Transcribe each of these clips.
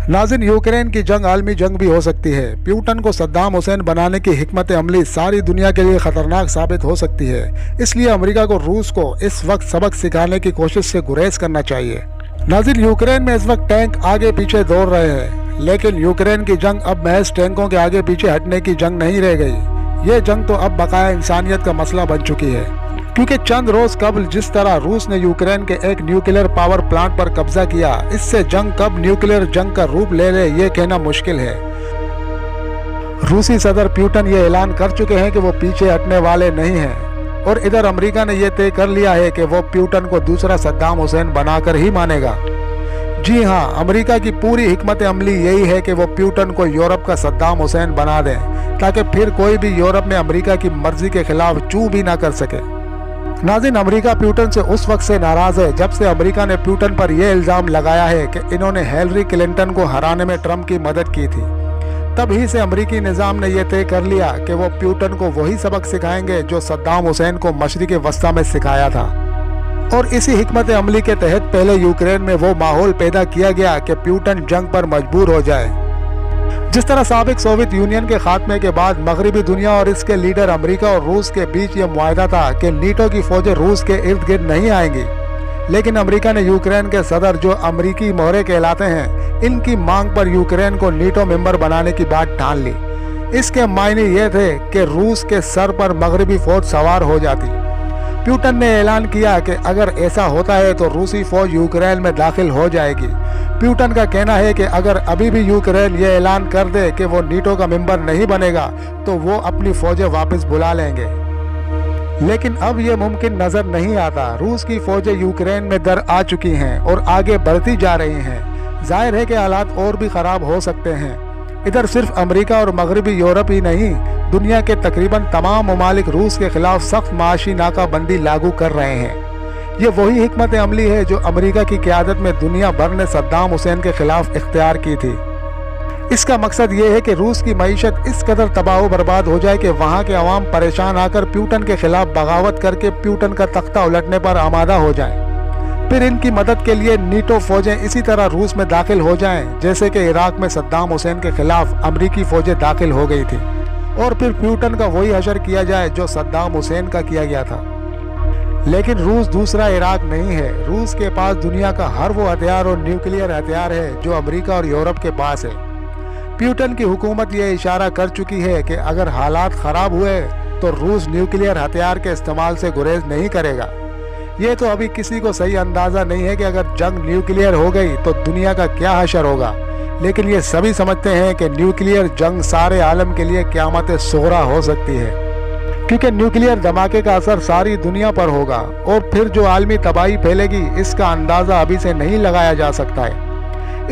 नाज़रीन, यूक्रेन की जंग आलमी जंग भी हो सकती है। पुतिन को सद्दाम हुसैन बनाने की हिकमत अमली सारी दुनिया के लिए खतरनाक साबित हो सकती है। इसलिए अमेरिका को रूस को इस वक्त सबक सिखाने की कोशिश से गुरेज करना चाहिए। नाज़रीन, यूक्रेन में इस वक्त टैंक आगे पीछे दौड़ रहे हैं, लेकिन यूक्रेन की जंग अब महज टैंकों के आगे पीछे हटने की जंग नहीं रह गई। ये जंग तो अब बकाया इंसानियत का मसला बन चुकी है, क्योंकि चंद रोज कबल जिस तरह रूस ने यूक्रेन के एक न्यूक्लियर पावर प्लांट पर कब्जा किया, इससे जंग कब न्यूक्लियर जंग का रूप ले ले ये कहना मुश्किल है। रूसी सदर पुतिन ये ऐलान कर चुके हैं कि वो पीछे हटने वाले नहीं हैं, और इधर अमेरिका ने यह तय कर लिया है कि वो पुतिन को दूसरा सद्दाम हुसैन बनाकर ही मानेगा। जी हाँ, अमेरिका की पूरी हिकमत अमली यही है कि वो पुतिन को यूरोप का सद्दाम हुसैन बना दें, ताकि फिर कोई भी यूरोप में अमेरिका की मर्जी के खिलाफ चू भी ना कर सके। नाज़रीन, अमेरिका पुतिन से उस वक्त से नाराज है जब से अमेरिका ने पुतिन पर यह इल्ज़ाम लगाया है कि इन्होंने हिलरी क्लिंटन को हराने में ट्रंप की मदद की थी। तभी से अमेरिकी निज़ाम ने यह तय कर लिया कि वो पुतिन को वही सबक सिखाएंगे जो सद्दाम हुसैन को मशरिक़ वस्ता में सिखाया था। और इसी हिकमत अमली के तहत पहले यूक्रेन में वो माहौल पैदा किया गया कि पुतिन जंग पर मजबूर हो जाए। जिस तरह साबिक सोवियत यूनियन के खात्मे के बाद मगरबी दुनिया और इसके लीडर अमेरिका और रूस के बीच ये मुआहदा था कि नीटो की फौजें रूस के इर्द गिर्द नहीं आएंगी, लेकिन अमेरिका ने यूक्रेन के सदर जो अमेरिकी मोहरे कहलाते हैं, इनकी मांग पर यूक्रेन को नीटो मेंबर बनाने की बात ठान ली। इसके मायने ये थे कि रूस के सर पर मगरबी फौज सवार हो जाती। पुतिन ने ऐलान किया कि अगर ऐसा होता है तो रूसी फौज यूक्रेन में दाखिल हो जाएगी। पुतिन का कहना है कि अगर अभी भी यूक्रेन ये ऐलान कर दे कि वो नीटो का मेंबर नहीं बनेगा तो वो अपनी फौजें वापस बुला लेंगे, लेकिन अब ये मुमकिन नजर नहीं आता। रूस की फौजें यूक्रेन में दर आ चुकी हैं और आगे बढ़ती जा रही हैं। जाहिर है कि हालात और भी खराब हो सकते हैं। इधर सिर्फ अमेरिका और मगरबी यूरोप ही नहीं, दुनिया के तकरीबन तमाम ममालिक रूस के खिलाफ सख्त माशी नाकाबंदी लागू कर रहे हैं। ये वही हिकमत अमली है जो अमेरिका की क़यादत में दुनिया भर ने सद्दाम हुसैन के खिलाफ इख्तियार की थी। इसका मकसद ये है कि रूस की मईशत इस कदर तबाह बर्बाद हो जाए कि वहाँ के अवाम परेशान आकर पुतिन के खिलाफ बगावत करके पुतिन का तख्ता उलटने पर आमादा हो जाए। फिर इनकी मदद के लिए नीटो फौजें इसी तरह रूस में दाखिल हो जाएं, जैसे कि इराक में सद्दाम हुसैन के खिलाफ अमरीकी फौजें दाखिल हो गई थी, और फिर पुतिन का वही हशर किया जाए जो सद्दाम हुसैन का किया गया था। लेकिन रूस दूसरा इराक नहीं है। रूस के पास दुनिया का हर वो हथियार और न्यूक्लियर हथियार है जो अमेरिका और यूरोप के पास है। पुतिन की हुकूमत ये इशारा कर चुकी है कि अगर हालात खराब हुए तो रूस न्यूक्लियर हथियार के इस्तेमाल से गुरेज नहीं करेगा। ये तो अभी किसी को सही अंदाजा नहीं है कि अगर जंग न्यूक्लियर हो गई तो दुनिया का क्या हशर होगा, लेकिन ये सभी समझते हैं कि न्यूक्लियर जंग सारे आलम के लिए क़यामत सुगरा हो सकती है, क्योंकि न्यूक्लियर धमाके का असर सारी दुनिया पर होगा और फिर जो आलमी तबाही फैलेगी इसका अंदाज़ा अभी से नहीं लगाया जा सकता है।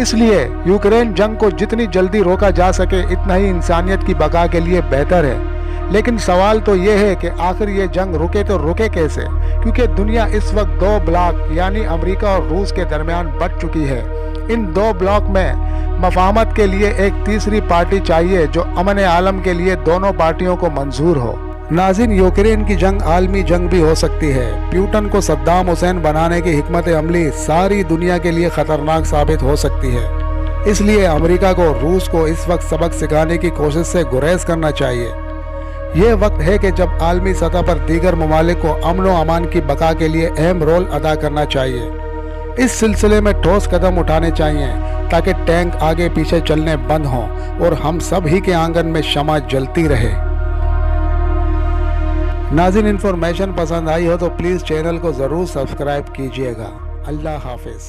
इसलिए यूक्रेन जंग को जितनी जल्दी रोका जा सके इतना ही इंसानियत की बका के लिए बेहतर है। लेकिन सवाल तो ये है कि आखिर ये जंग रुके तो रुके कैसे, क्योंकि दुनिया इस वक्त दो ब्लॉक यानी अमेरिका और रूस के दरमियान बंट चुकी है। इन दो ब्लॉक में मफाहमत के लिए एक तीसरी पार्टी चाहिए जो अमन आलम के लिए दोनों पार्टियों को मंजूर हो। नाज़रीन, यूक्रेन की जंग आलमी जंग भी हो सकती है। पुतिन को सद्दाम हुसैन बनाने की हिकमत अमली सारी दुनिया के लिए खतरनाक साबित हो सकती है। इसलिए अमेरिका को रूस को इस वक्त सबक सिखाने की कोशिश से गुरेज करना चाहिए। ये वक्त है कि जब आलमी सतह पर दीगर ममालिक को अमन व अमान की बका के लिए अहम रोल अदा करना चाहिए। इस सिलसिले में ठोस कदम उठाने चाहिए ताकि टैंक आगे पीछे चलने बंद हों और हम सब ही के आंगन में शमा जलती रहे। नाज़रीन, इन्फॉर्मेशन पसंद आई हो तो प्लीज़ चैनल को ज़रूर सब्सक्राइब कीजिएगा। अल्लाह हाफिज़।